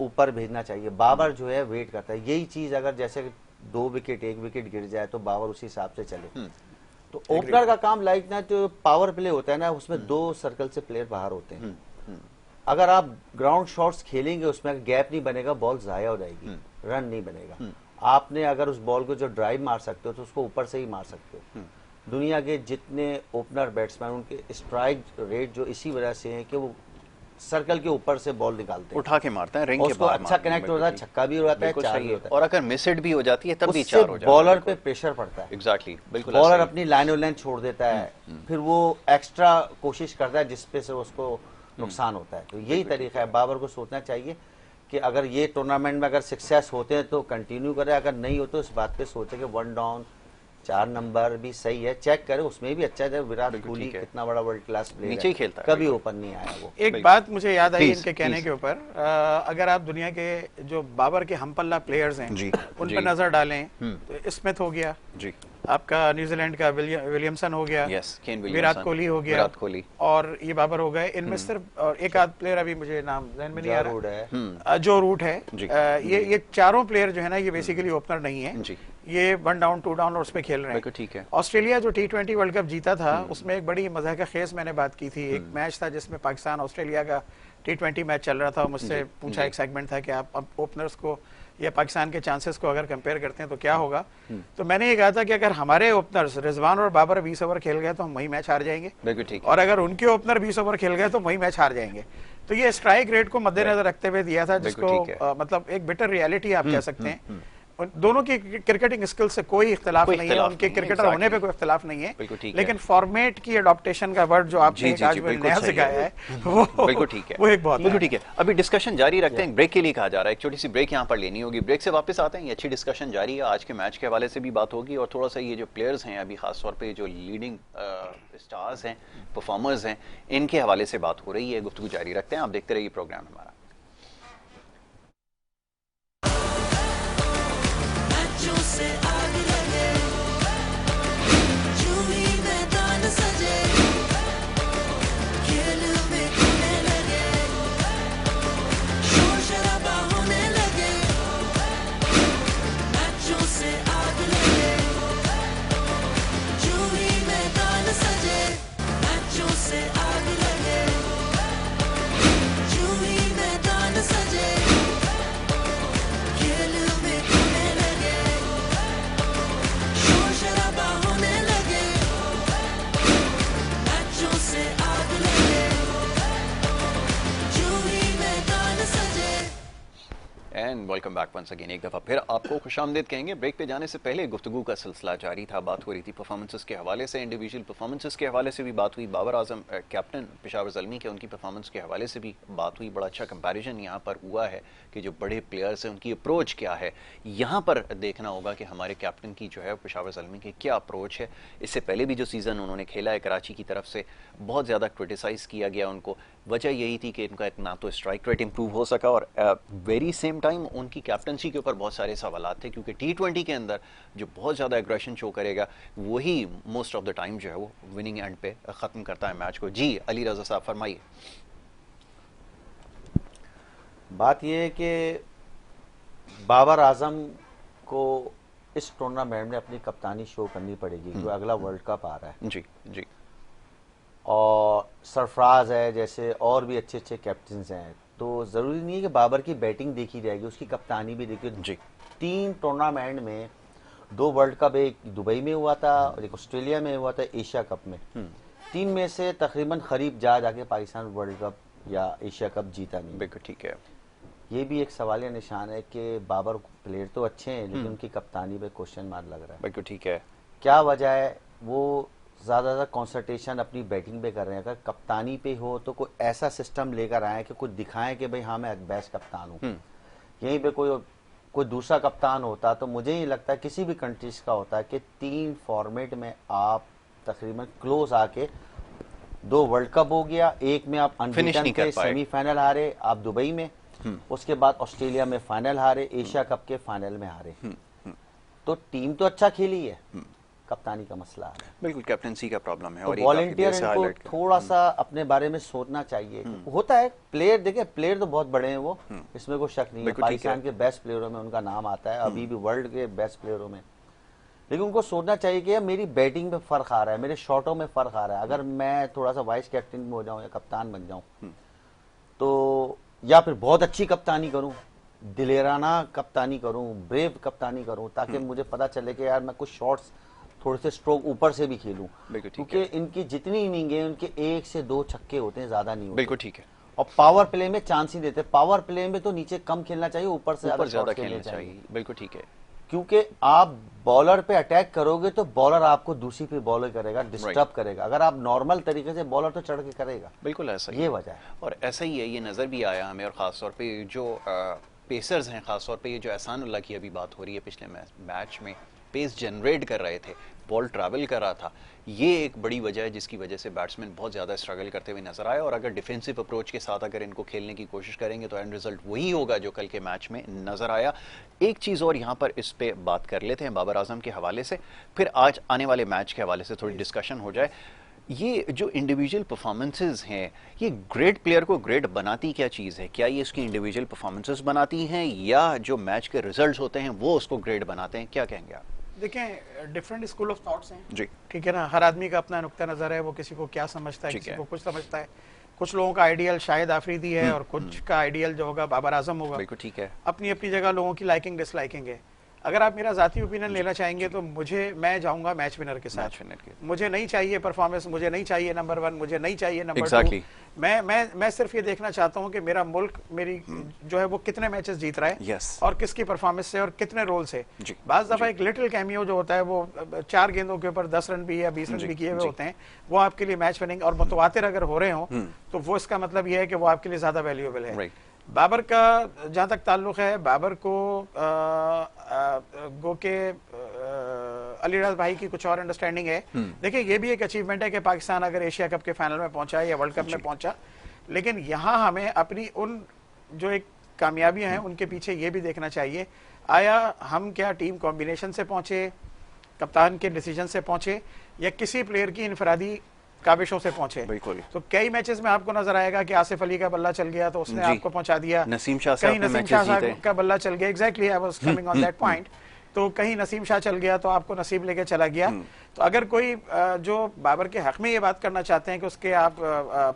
[SPEAKER 3] ऊपर भेजना चाहिए। बाबर जो है वेट करता है, यही चीज अगर जैसे 2 विकेट 1 विकेट गिर जाए तो बाबर उसी हिसाब से चले। तो ओपनर का काम लाइक ना जो पावर प्ले होता है ना, उसमें 2 सर्कल से प्लेयर बाहर होते हैं। अगर आप ग्राउंड शॉट्स खेलेंगे, उसमें गैप नहीं बनेगा, बॉल जाया हो जाएगी, रन नहीं बनेगा। आपने अगर उस बॉल को जो ड्राइव मार सकते हो तो उसको ऊपर से ही मार सकते हो। दुनिया के जितने ओपनर बैट्समैन, उनके स्ट्राइक रेट जो इसी वजह से है कि वो सर्कल के ऊपर से बॉल निकालते हैं,
[SPEAKER 1] उठा के मारते हैं, रिंग के बाहर
[SPEAKER 3] अच्छा कनेक्ट होता है, छक्का भी हो जाता है, 4 भी होता है।
[SPEAKER 1] और अगर मिस हिट भी हो जाती है तब भी 4 हो जाता है।
[SPEAKER 3] बॉलर पे प्रेशर पड़ता है।
[SPEAKER 1] एग्जैक्टली, बिल्कुल।
[SPEAKER 3] बॉलर अपनी लाइन और लाइन छोड़ देता है, फिर वो एक्स्ट्रा कोशिश करता है जिसपे से उसको नुकसान होता है। तो यही तरीका है, बाबर को सोचना चाहिए कि अगर ये टूर्नामेंट में अगर सक्सेस होते हैं तो कंटिन्यू करें, अगर नहीं हो तो इस बात पे सोचे कि 1 डाउन 4 नंबर भी सही है, चेक करें, उसमें भी अच्छा है। विराट कोहली कितना बड़ा वर्ल्ड क्लास प्लेयर
[SPEAKER 1] नीचे ही खेलता है,
[SPEAKER 3] कभी ओपन नहीं आया वो।
[SPEAKER 2] एक बात मुझे याद आई इनके कहने के ऊपर, अगर आप दुनिया के जो बाबर के हमपल्ला प्लेयर्स हैं उन पर नजर डालें तो स्मिथ हो गया जी, आपका न्यूजीलैंड का विलियमसन हो गया, विराट कोहली हो गया, और ये बाबर हो गए। इनमें सिर्फ और एक आध प्लेयर अभी मुझे नाम ध्यान में नहीं आ रहा, जो रूट है, ये चारों प्लेयर जो है ना ये बेसिकली ओपनर नहीं है, ये 1 डाउन 2 डाउन और उसमें खेल रहे हैं। ठीक है। ऑस्ट्रेलिया जो T20 वर्ल्ड कप जीता था उसमें एक बड़ी मज़ाक़ खेज मैंने बात की थी, एक मैच था जिसमें पाकिस्तान ऑस्ट्रेलिया का T20 मैच चल रहा था, मुझसे पूछा एक सेगमेंट था कि आप अब ओपनर्स को या पाकिस्तान के चांसेस को अगर कंपेयर करते हैं तो क्या होगा, तो मैंने ये कहा था कि अगर हमारे ओपनर्स रिजवान और बाबर 20 ओवर खेल गए तो हम वही मैच हार जाएंगे, और अगर उनके ओपनर 20 ओवर खेल गए तो वही मैच हार जाएंगे। तो ये स्ट्राइक रेट को मद्देनजर रखते हुए दिया था, जिसको मतलब एक बिटर रियलिटी आप कह सकते हैं। दोनों की क्रिकेटिंग स्किल से कोई इख्तिलाफ नहीं है, उनके क्रिकेटर होने पे कोई इख्तिलाफ नहीं है, लेकिन फॉर्मेट की अडॉप्टेशन का वर्ड जो आपने आज नया सिखाया है वो बिल्कुल ठीक है, वो एक बहुत
[SPEAKER 1] बिल्कुल ठीक है। अभी डिस्कशन जारी रखते हैं, ब्रेक के लिए कहा जा रहा है, एक छोटी सी ब्रेक यहाँ पर लेनी होगी, ब्रेक से वापस आते हैं। ये अच्छी डिस्कशन जारी है, आज के मैच के हवाले से भी बात होगी और थोड़ा सा ये जो प्लेयर्स हैं अभी खास तौर पर जो लीडिंग स्टार्स हैं, परफॉर्मर्स हैं, इनके हवाले से बात हो रही है, गुफ्तगू जारी रखते हैं। आप देखते रहिए प्रोग्राम हमारा।
[SPEAKER 4] से आग लगे, यूं ही मैदान सजे, खेल में होने लगे, शोर शराबा होने लगे, मैचों से आग लगे, यूं ही मैदान सजे, मैचों से आग लगे, यूं ही मैदान सजे, खेल में होने लगे, शराबा होने लगे, मैचों से आग लगे, यूं ही मैदान सजे।
[SPEAKER 1] And welcome back once again, एक दफ़ा फिर आपको खुशामदीद कहेंगे। ब्रेक पे जाने से पहले गुफ्तगू का सिलसिला जारी था, बात हो रही थी परफॉर्मेंसेस के हवाले से, इंडिविजुअल परफॉर्मेंसेस के हवाले से भी बात हुई, बाबर आजम कैप्टन पेशावर ज़ल्मी के उनकी परफॉर्मेंस के हवाले से भी बात हुई। बड़ा अच्छा कंपैरिजन यहाँ पर हुआ है कि जो बड़े प्लेयर्स हैं उनकी अप्रोच क्या है, यहाँ पर देखना होगा कि हमारे कैप्टन की जो है पेशावर ज़ल्मी की क्या अप्रोच है। इससे पहले भी जो सीज़न उन्होंने खेला है कराची की तरफ से बहुत ज़्यादा क्रिटिसाइज़ किया गया उनको, वजह यही थी कि इनका ना तो स्ट्राइक रेट इंप्रूव हो सका और वेरी सेम टाइम उनकी कैप्टनसी के ऊपर बहुत सारे सवालात थे, क्योंकि T20 के अंदर जो बहुत ज़्यादा एग्रेशन शो करेगा वही मोस्ट ऑफ द टाइम जो है वो विनिंग एंड पे ख़त्म करता है मैच को। जी अली रज़ा साहब फरमाइए।
[SPEAKER 3] बात यह है कि बाबर आजम को इस टूर्नामेंट में अपनी कप्तानी शो करनी पड़ेगी, क्योंकि अगला वर्ल्ड कप आ रहा है।
[SPEAKER 1] जी जी।
[SPEAKER 3] और सरफराज है जैसे और भी अच्छे अच्छे कैप्टन्स हैं, तो ज़रूरी नहीं है कि बाबर की बैटिंग देखी जाएगी, उसकी कप्तानी भी देखी जी। 3 टूर्नामेंट में 2 वर्ल्ड कप, एक दुबई में हुआ था और एक ऑस्ट्रेलिया में हुआ था एशिया कप में, 3 में से तकरीबन करीब जाके पाकिस्तान वर्ल्ड कप या एशिया कप जीता नहीं।
[SPEAKER 1] बिल्कुल ठीक है।
[SPEAKER 3] ये भी एक सवालिया निशान है कि बाबर प्लेयर तो अच्छे हैं लेकिन उनकी कप्तानी पे क्वेश्चन मार्क लग रहा है।
[SPEAKER 1] बिल्कुल ठीक है।
[SPEAKER 3] क्या वजह है? वो ज़्यादा कॉन्सनट्रेशन अपनी बैटिंग पे कर रहे हैं। अगर कप्तानी पे हो तो कोई ऐसा सिस्टम लेकर आए कि कुछ दिखाएं कि भाई हाँ मैं बेस्ट कप्तान हूँ। यहीं पे कोई दूसरा कप्तान होता तो मुझे ही लगता है किसी भी कंट्रीज का होता है कि 3 फॉर्मेट में आप तकरीबन क्लोज आके 2 वर्ल्ड कप हो गया, एक में आप अनबीटन थे, सेमीफाइनल हारे आप दुबई में, उसके बाद ऑस्ट्रेलिया में फाइनल हारे, एशिया कप के फाइनल में हारे। तो टीम तो अच्छा खेली है, कप्तानी का मसला है।
[SPEAKER 1] बिल्कुल कैप्टनसी का प्रॉब्लम है।
[SPEAKER 3] तो और वॉलंटियर इनको थोड़ा सा अपने बारे में सोचना चाहिए। होता है प्लेयर, देखिए प्लेयर तो बहुत बड़े हैं वो, इसमें कोई शक नहीं है। पाकिस्तान के बेस्ट प्लेयरों में उनका नाम आता है, अभी भी वर्ल्ड के बेस्ट प्लेयरों में, लेकिन उनको सोचना चाहिए कि मेरी बैटिंग में फर्क आ रहा है, मेरे शॉटों में फर्क आ रहा है। अगर मैं थोड़ा सा वाइस कैप्टन हो जाऊं या कप्तान बन जाऊं तो, या फिर बहुत अच्छी कप्तानी करूं, दिलेराना कप्तानी करूं, ब्रेव कप्तानी करूं, ताकि मुझे पता चले कि यार मैं कुछ शॉट्स थोड़े से स्ट्रोक ऊपर से भी खेलूं, क्योंकि इनकी जितनी इनिंग है उनके 1 से 2 छक्के होते हैं, ज्यादा नहीं होते।
[SPEAKER 1] बिल्कुल ठीक है।
[SPEAKER 3] और पावर प्ले में चांस ही देते। पावर प्ले में तो नीचे कम खेलना चाहिए, ऊपर से ज्यादा
[SPEAKER 1] खेलना चाहिए। बिल्कुल ठीक है।
[SPEAKER 3] क्योंकि आप बॉलर पे अटैक करोगे तो बॉलर आपको दूसरी पे बॉलर करेगा, डिस्टर्ब करेगा। अगर आप नॉर्मल तरीके से बॉलर तो चढ़ के करेगा।
[SPEAKER 1] बिल्कुल ऐसा ही
[SPEAKER 3] ये वजह है।
[SPEAKER 1] और ऐसा ही है, ये नज़र भी आया हमें। और ख़ासतौर पे जो पेसर्स हैं, ख़ासतौर पे ये जो एहसानुल्लाह की अभी बात हो रही है, पिछले मैच में पेस जनरेट कर रहे थे, बॉल ट्रैवल कर रहा था, ये एक बड़ी वजह है जिसकी वजह से बैट्समैन बहुत ज़्यादा स्ट्रगल करते हुए नजर आए। और अगर डिफेंसिव अप्रोच के साथ अगर इनको खेलने की कोशिश करेंगे तो एंड रिजल्ट वही होगा जो कल के मैच में नजर आया। एक चीज़ और यहाँ पर इस पे बात कर लेते हैं बाबर आजम के हवाले से, फिर आज आने वाले मैच के हवाले से थोड़ी डिस्कशन हो जाए। ये जो इंडिविजुअल परफॉर्मेंसेज हैं, ये ग्रेट प्लेयर को ग्रेट बनाती क्या चीज़ है? क्या ये इसकी इंडिविजुअल परफॉर्मेंसेज बनाती हैं या जो मैच के रिजल्ट्स होते हैं वो उसको ग्रेट बनाते हैं? क्या कहेंगे आप?
[SPEAKER 2] देखें, डिफरेंट स्कूल ऑफ थॉट्स हैं
[SPEAKER 1] जी,
[SPEAKER 2] ठीक है ना। हर आदमी का अपना नुक्ता नज़र है, वो किसी को क्या समझता है, किसी को कुछ समझता है। कुछ लोगों का आइडियल शायद आफरीदी है और कुछ का आइडियल जो होगा बाबर आजम होगा।
[SPEAKER 1] बिल्कुल ठीक है।
[SPEAKER 2] अपनी अपनी जगह लोगों की लाइकिंग डिसलाइकिंग है। अगर आप मेरा जाती ओपिनियन लेना चाहेंगे तो मैं जाऊंगा मैच विनर के साथ। मुझे नहीं चाहिए परफॉर्मेंस, मुझे नहीं चाहिए नंबर 1, मुझे नहीं चाहिए नंबर 2। मैं सिर्फ ये देखना चाहता हूं कि मेरा मुल्क, मेरी जो है वो कितने मैचेस जीत रहा है और किसकी परफॉर्मेंस से और कितने रोल से। बाज दफा एक लिटिल कैमियो जो होता है वो 4 गेंदों के ऊपर 10 रन भी या 20 रन भी किए हुए होते हैं, वो आपके लिए मैच विनिंग और मुतवातिर अगर हो रहे हो तो वो इसका मतलब ये है कि वो आपके लिए ज्यादा वैल्यूएबल है। बाबर का जहां तक ताल्लुक है, बाबर को गो के अली राज भाई की कुछ और अंडरस्टैंडिंग है। देखिए, ये भी एक अचीवमेंट है कि पाकिस्तान अगर एशिया कप के फाइनल में पहुंचा या वर्ल्ड कप में पहुंचा, लेकिन यहां हमें अपनी उन जो एक कामयाबियां हैं उनके पीछे ये भी देखना चाहिए, आया हम क्या टीम कॉम्बिनेशन से पहुंचे, कप्तान के डिसीजन से पहुंचे, या किसी प्लेयर की इनफरादी काबिशों से पहुंचे।
[SPEAKER 1] बिल्कुल।
[SPEAKER 2] तो कई मैचेस में आपको नजर आएगा कि आसिफ अली का बल्ला चल गया तो उसने आपको पहुंचा दिया,
[SPEAKER 1] नसीम शाह
[SPEAKER 2] कहीं नसीम शाह का बल्ला चल गया। Exactly, I was coming on that point. तो कहीं नसीम शाह चल गया तो आपको नसीब लेके चला गया। तो अगर कोई जो बाबर के हक में ये बात करना चाहते हैं कि उसके आप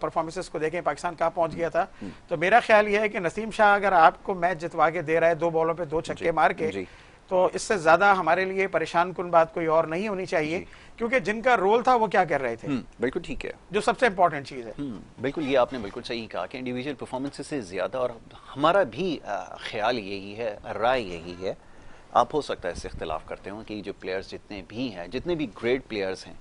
[SPEAKER 2] परफॉर्मेंसेस को देखें, पाकिस्तान कहाँ पहुंच गया था, तो मेरा ख्याल ये है कि नसीम शाह अगर आपको मैच जितवा के दे रहा है 2 बॉलों पे 2 छक्के मार के, तो इससे ज्यादा हमारे लिए परेशान कुन बात कोई और नहीं होनी चाहिए, क्योंकि जिनका रोल था वो क्या कर रहे थे।
[SPEAKER 1] बिल्कुल ठीक है,
[SPEAKER 2] जो सबसे इंपॉर्टेंट चीज है।
[SPEAKER 1] बिल्कुल, ये आपने बिल्कुल सही कहा कि इंडिविजुअल परफॉर्मेंसेस से ज्यादा, और हमारा भी ख्याल यही है, राय यही है, आप हो सकता है इससे इख्तिलाफ करते हो कि जो प्लेयर्स जितने भी हैं, जितने भी ग्रेट प्लेयर्स हैं,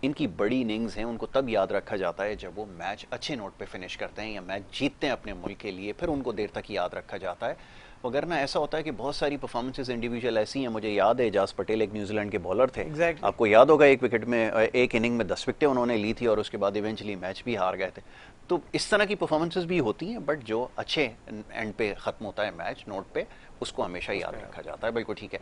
[SPEAKER 1] इनकी बड़ी इनिंग्स हैं, उनको तब याद रखा जाता है जब वो मैच अच्छे नोट पे फिनिश करते हैं या मैच जीतते हैं अपने मुल्क के लिए, फिर उनको देर तक याद रखा जाता है। वगरना ऐसा होता है कि बहुत सारी परफॉर्मेंसेस इंडिविजुअल ऐसी हैं। मुझे याद है एजाज पटेल एक न्यूजीलैंड के बॉलर थे। आपको याद होगा एक विकेट में, एक इनिंग में 10 विकेटें उन्होंने ली थी और उसके बाद इवेंचुअली मैच भी हार गए थे। तो इस तरह की परफॉर्मेंसेस भी होती हैं, बट जो अच्छे एंड पे ख़त्म होता है मैच नोट पे, उसको हमेशा याद रखा जाता है। बिल्कुल ठीक है।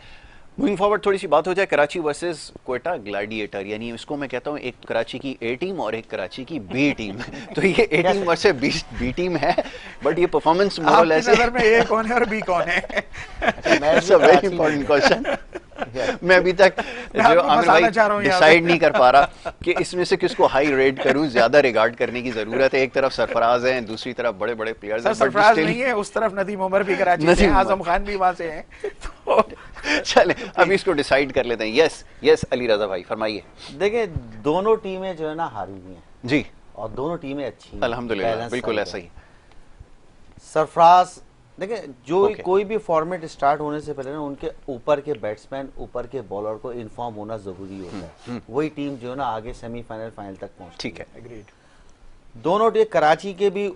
[SPEAKER 1] मूविंग फॉरवर्ड थोड़ी सी बात हो जाए कराची वर्सेस क्वेटा ग्लैडिएटर, यानी इसको मैं कहता हूँ एक कराची की ए टीम और एक कराची की बी टीम। तो ये A team versus B team है, बट ये परफॉर्मेंस मोरल ऐसे
[SPEAKER 2] नजर में ए कौन है और बी कौन है?
[SPEAKER 1] That's a very important question. मैं अभी तक जो आमिर भाई डिसाइड नहीं कर पा रहा कि इसमें से किसको हाई रेट करूं। ज्यादा रिगार्ड करने की जरूरत है। एक तरफ सरफराज है, दूसरी तरफ बड़े बड़े प्लेयर्स हैं।
[SPEAKER 2] सरफराज नहीं है, उस तरफ नदीम उमर भी कराची से, आजम खान भी वहां से हैं। तो
[SPEAKER 1] चले अभी इसको डिसाइड कर लेते हैं। यस अली रजा भाई फरमाइए।
[SPEAKER 3] देखिए, दोनों टीमें जो है ना हारी हुई हैं
[SPEAKER 1] जी,
[SPEAKER 3] और दोनों टीमें अच्छी हैं,
[SPEAKER 1] अल्हम्दुलिल्लाह, बिल्कुल ऐसा ही।
[SPEAKER 3] सरफराज देखिए, जो कोई भी फॉर्मेट स्टार्ट होने से पहले ना उनके ऊपर के बैट्समैन, ऊपर के बॉलर को इन्फॉर्म होना जरूरी होता है। वही टीम जो है ना आगे सेमीफाइनल, फाइनल तक पहुंचती।
[SPEAKER 1] ठीक है,
[SPEAKER 2] एग्रीड।
[SPEAKER 3] दोनों टीम, कराची के भी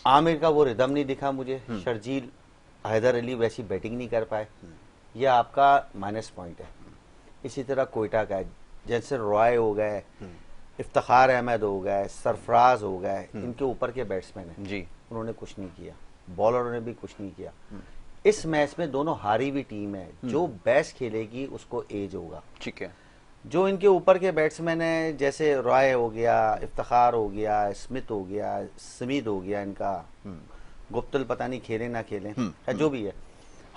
[SPEAKER 3] आमिर का वो रिदम नहीं दिखा मुझे, शर्जील हैदर अली वैसी बैटिंग नहीं कर पाए, यह आपका माइनस पॉइंट है। इसी तरह कोयटा का है, जैसे रॉय हो गए, इफ्तिखार अहमद हो गए, सरफराज हो गए, इनके ऊपर के बैट्समैन हैं जी, उन्होंने कुछ नहीं किया, बॉलरों ने भी कुछ नहीं किया। इस मैच में दोनों हारी हुई टीम है, जो बेस्ट खेलेगी उसको एज होगा।
[SPEAKER 1] ठीक है।
[SPEAKER 3] जो इनके ऊपर के बैट्समैन है, जैसे रॉय हो गया, इफ्तिखार हो गया, स्मिथ हो गया, समीद हो गया, इनका गुप्तल पता नहीं खेले ना खेले, जो भी है,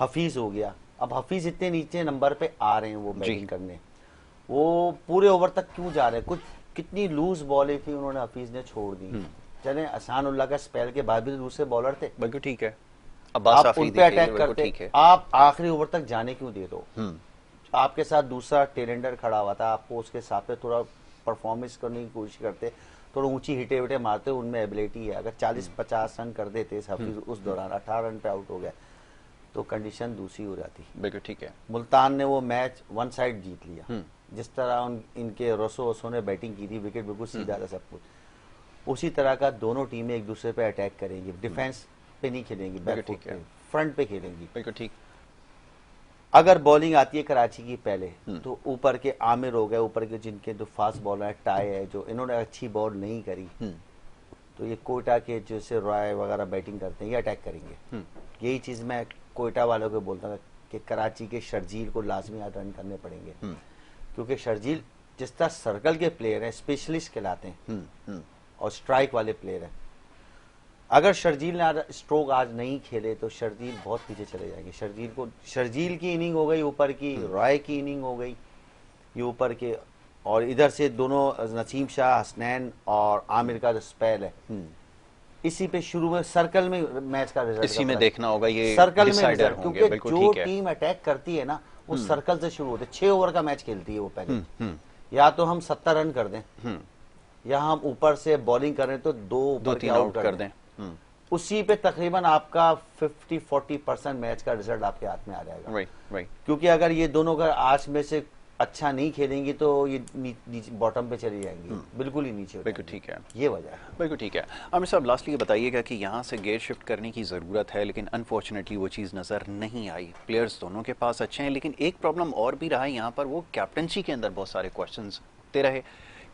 [SPEAKER 3] हफीज हो गया। अब हफीज इतने नीचे नंबर पे आ रहे हैं वो बैटिंग करने, वो पूरे ओवर तक क्यों जा रहे हैं? कुछ कितनी लूज बॉलें थी उन्होंने हफीज ने छोड़ दी। चले अहसानुल्लाह का स्पेल के बाद भी दूसरे बॉलर थे,
[SPEAKER 1] बिल्कुल ठीक है,
[SPEAKER 3] आप उन पे अटैक करते, आप आखिरी ओवर तक जाने क्यों दे दो? आपके साथ दूसरा टेलेंडर खड़ा हुआ था, आपको उसके साथ पे थोड़ा परफॉर्मेंस करने की कोशिश करते, थोड़ा ऊंची हिटे विटे मारते, उनमें एबिलिटी है। अगर 40-50 रन कर देते हफीज उस दौरान, 18 रन पे आउट हो गया, तो कंडीशन दूसरी हो जाती।
[SPEAKER 1] बिल्कुल ठीक है।
[SPEAKER 3] मुल्तान ने वो मैच वन साइड जीत लिया, जिस तरह इनके रसो ने बैटिंग की थी, विकेट बिल्कुल सीधा था सब कुछ, उसी तरह का दोनों टीमें एक दूसरे पे अटैक करेंगी, डिफेंस पे नहीं खेलेंगी, बैकफुट पे, फ्रंट पे खेलेंगी।
[SPEAKER 1] बिल्कुल ठीक।
[SPEAKER 3] अगर बॉलिंग आती है कराची की पहले, तो ऊपर के आमिर हो गए, ऊपर के जिनके जो फास्ट बॉलर है, टाई है, जो इन्होंने अच्छी बॉल नहीं करी, तो ये कोयटा के जैसे रॉय वगैरह बैटिंग करते हैं, ये अटैक करेंगे। यही चीज मैं कोयटा वालों को बोलता था कि कराची के शर्जील को लाजमी रन करने पड़ेंगे, क्योंकि शर्जील जिस तरह सर्कल के प्लेयर हैं, स्पेशलिस्ट कहलाते हैं और स्ट्राइक वाले प्लेयर हैं। अगर शर्जील ने स्ट्रोक आज नहीं खेले तो शर्जील बहुत पीछे चले जाएंगे। शर्जील की इनिंग हो गई, ऊपर की रॉय की इनिंग हो गई, ये ऊपर के, और इधर से दोनों नसीम शाह, हसनैन और आमिर का जो स्पेल है, इसी पे शुरू में सर्कल में मैच का रिजल्ट
[SPEAKER 1] इसी में देखना होगा, ये
[SPEAKER 3] सर्कल में
[SPEAKER 1] डिसाइडर
[SPEAKER 3] रिजल्ट,
[SPEAKER 1] होंगे।
[SPEAKER 3] क्योंकि जो टीम अटैक करती है ना, वो सर्कल से शुरू होते, 6 ओवर का मैच खेलती है वो पहले। या तो हम 70 रन कर दें, या हम ऊपर से बॉलिंग करें तो 2-3 आउट कर दें, उसी पे तकरीबन आपका 50-40% मैच का रिजल्ट आपके हाथ में आ जाएगा।
[SPEAKER 1] राइट।
[SPEAKER 3] क्योंकि अगर ये दोनों का आज में से अच्छा नहीं खेलेंगी तो ये नीचे बॉटम पे चली जाएंगी, बिल्कुल ही नीचे।
[SPEAKER 1] बिल्कुल ठीक है,
[SPEAKER 3] ये वजह है।
[SPEAKER 1] बिल्कुल ठीक है। आमिर साहब, लास्टली ये बताइएगा कि यहाँ से गेयर शिफ्ट करने की ज़रूरत है, लेकिन अनफॉर्चुनेटली वो चीज़ नज़र नहीं आई। प्लेयर्स दोनों के पास अच्छे हैं, लेकिन एक प्रॉब्लम और भी रहा है यहाँ पर, वो कैप्टनसी के अंदर बहुत सारे क्वेश्चंस होते रहे।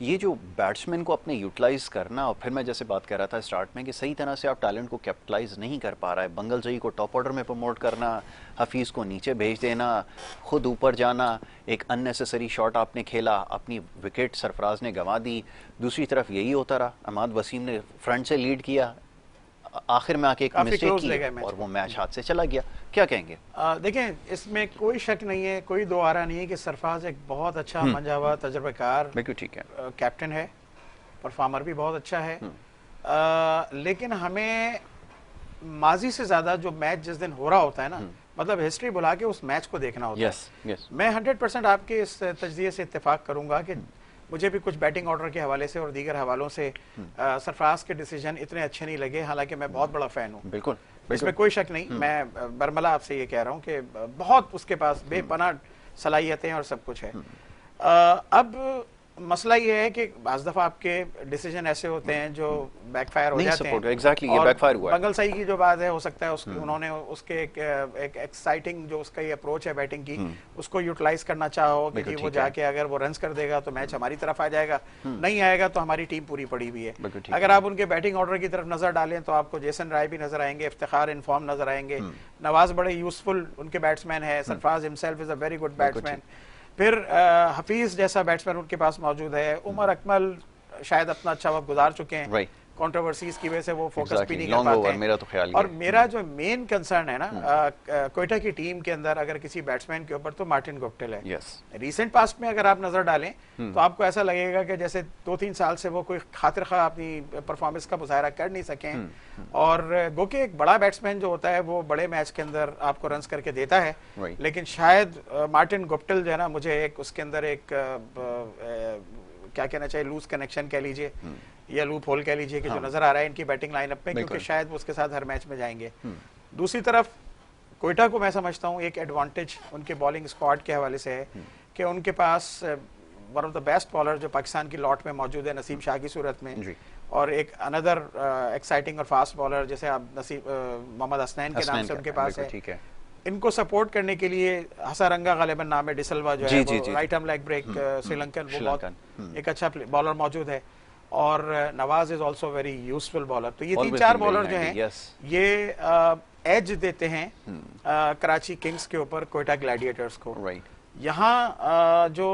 [SPEAKER 1] ये जो बैट्समैन को अपने यूटिलाइज करना, और फिर मैं जैसे बात कर रहा था स्टार्ट में कि सही तरह से आप टैलेंट को कैपिटलाइज नहीं कर पा रहा है। बंगल जई को टॉप ऑर्डर में प्रमोट करना, हफीज़ को नीचे भेज देना, खुद ऊपर जाना, एक अननेसेसरी शॉट आपने खेला, अपनी विकेट सरफराज ने गंवा दी। दूसरी तरफ यही होता रहा, अहमद वसीम ने फ्रंट से लीड किया, आखिर में आके एक मिस्टेक की और वो मैच हाथ से चला गया। क्या कहेंगे?
[SPEAKER 2] देखें, इसमें कोई शक नहीं है, कोई दो आरा नहीं है कि सरफराज एक बहुत अच्छा मंजावा तजर्बेकार
[SPEAKER 1] बिल्कुल ठीक है
[SPEAKER 2] कैप्टन है, परफॉर्मर भी बहुत अच्छा है। लेकिन हमें माजी से ज्यादा जो मैच जिस दिन हो रहा होता है ना, मतलब हिस्ट्री बुला के उस मैच को देखना होता है। मैं 100% आपके इस तजज़िये से इत्तेफाक करूंगा कि मुझे भी कुछ बैटिंग ऑर्डर के हवाले से और दीगर हवालों से सरफराज के डिसीजन इतने अच्छे नहीं लगे, हालांकि मैं बहुत बड़ा फैन हूँ।
[SPEAKER 1] बिल्कुल,
[SPEAKER 2] इसमें कोई शक नहीं। मैं बरमला आपसे ये कह रहा हूँ कि बहुत उसके पास बेपनाह सलाहियतें और सब कुछ है। अब मसला ये है कि बाज़ दफ़ा आपके डिसीजन ऐसे होते हैं जो बैकफायर हो जाते हैं।
[SPEAKER 1] एग्जैक्टली, ये बैकफायर हुआ।
[SPEAKER 2] बंगल सही की जो बात है, हो सकता है उन्होंने उसके एक एक्साइटिंग जो उसका ये अप्रोच है बैटिंग की, उसको यूटिलाइज करना चाहो कि वो जाके अगर वो रन्स कर देगा तो मैच हमारी तरफ आ जाएगा, नहीं आएगा तो हमारी टीम पूरी पड़ी हुई है। अगर आप उनके बैटिंग ऑर्डर की तरफ नजर डालें तो आपको जेसन राय भी नजर आएंगे, इफ्तिखार इन फॉर्म नजर आएंगे, नवाज बड़े यूजफुल उनके बैट्समैन है, Sarfaraz himself is a very good batsman, फिर हफीज जैसा बैट्समैन उनके पास मौजूद है, उमर अकमल शायद अपना अच्छा वक्त गुजार चुके हैं, कंट्रोवर्सीज की वजह से वो फोकस भी नहीं कर पाते हैं।
[SPEAKER 1] मेरा तो ख्याल
[SPEAKER 2] और मेरा जो मेन कंसर्न है ना कोयटा की टीम के अंदर अगर किसी बैट्समैन के ऊपर, तो मार्टिन गुप्टिल है। रीसेंट पास्ट में अगर आप नजर डालें तो आपको ऐसा लगेगा कि जैसे 2-3 साल से वो कोई खातिर खा अपनी परफॉर्मेंस का मुजाहरा कर नहीं सके, और गो के एक बड़ा बैट्समैन जो होता है वो बड़े मैच के अंदर आपको रन्स करके देता है, लेकिन शायद मार्टिन गुप्टिल जो है ना, मुझे एक उसके अंदर एक क्या कहना चाहिए, लूज कनेक्शन कह लीजिए या लूप होल कह लीजिए कि जो नजर आ रहा है इनकी बैटिंग लाइनअप में, क्योंकि शायद वो उसके साथ हर मैच में जाएंगे। दूसरी तरफ कोयटा को मैं समझता हूँ एक एडवांटेज उनके बॉलिंग स्क्वाड के हवाले से है कि उनके पास one of the best bowler जो पाकिस्तान की लॉट में मौजूद है नसीम शाह की सूरत में, और एक अनदर एक्साइटिंग और फास्ट बॉलर जैसे आप मोहम्मद हसनैन के नाम से उनके पास है। इनको सपोर्ट करने के लिए हसारंगा गालिबन नाम है, डिसल्वा जो है वो right arm leg break Sri Lankan, वो बहुत एक अच्छा बॉलर मौजूद है, और Nawaz is also very useful bowler. तो ये 3-4 बॉलर जो हैं ये एज देते हैं कराची किंग्स के ऊपर कोयटा ग्लैडिएटर्स को। यहाँ जो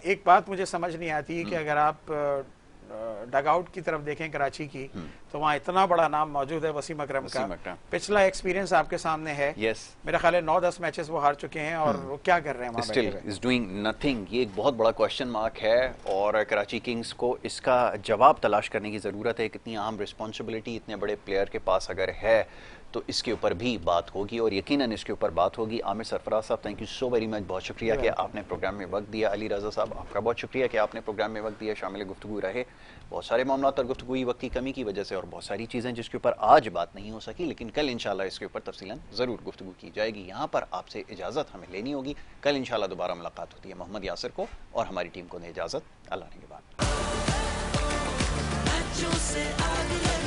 [SPEAKER 2] एक बात मुझे समझ नहीं आती कि अगर आप डगआउट की तरफ देखें कराची की, तो वहाँ इतना बड़ा नाम मौजूद है वसीम अकरम का, पिछला एक्सपीरियंस आपके सामने है। मेरा ख्याल है 9-10 मैचेस वो हार चुके हैं, और वो क्या कर रहे हैं,
[SPEAKER 1] स्टिल इज डूइंग नथिंग। ये एक बहुत बड़ा क्वेश्चन मार्क है, और कराची किंग्स को इसका जवाब तलाश करने की ज़रूरत है। कितनी अहम रिस्पॉन्सिबिलिटी इतने बड़े प्लेयर के पास अगर है तो इसके ऊपर भी बात होगी और यकीनन इसके ऊपर बात होगी। आमिर सरफराज साहब, thank you so very much, बहुत शुक्रिया कि आपने प्रोग्राम में वक्त दिया। अली रज़ा साहब, आपका बहुत शुक्रिया कि आपने प्रोग्राम में वक्त दिया, शामिल गुफ्तगू रहे। बहुत सारे मामला और गुफ्तगू हुई वक्त की कमी की वजह से, और बहुत सारी चीज़ें जिसके ऊपर आज बात नहीं हो सकी, लेकिन कल इंशाल्लाह इसके ऊपर तफसीलन ज़रूर गुफ्तगू की जाएगी। यहाँ पर आपसे इजाज़त हमें लेनी होगी, कल इंशाल्लाह दोबारा मुलाकात होती है। मोहम्मद यासिर को और हमारी टीम को दे इजाज़त, अल्लाह ने के बाद।
[SPEAKER 4] से आग लगे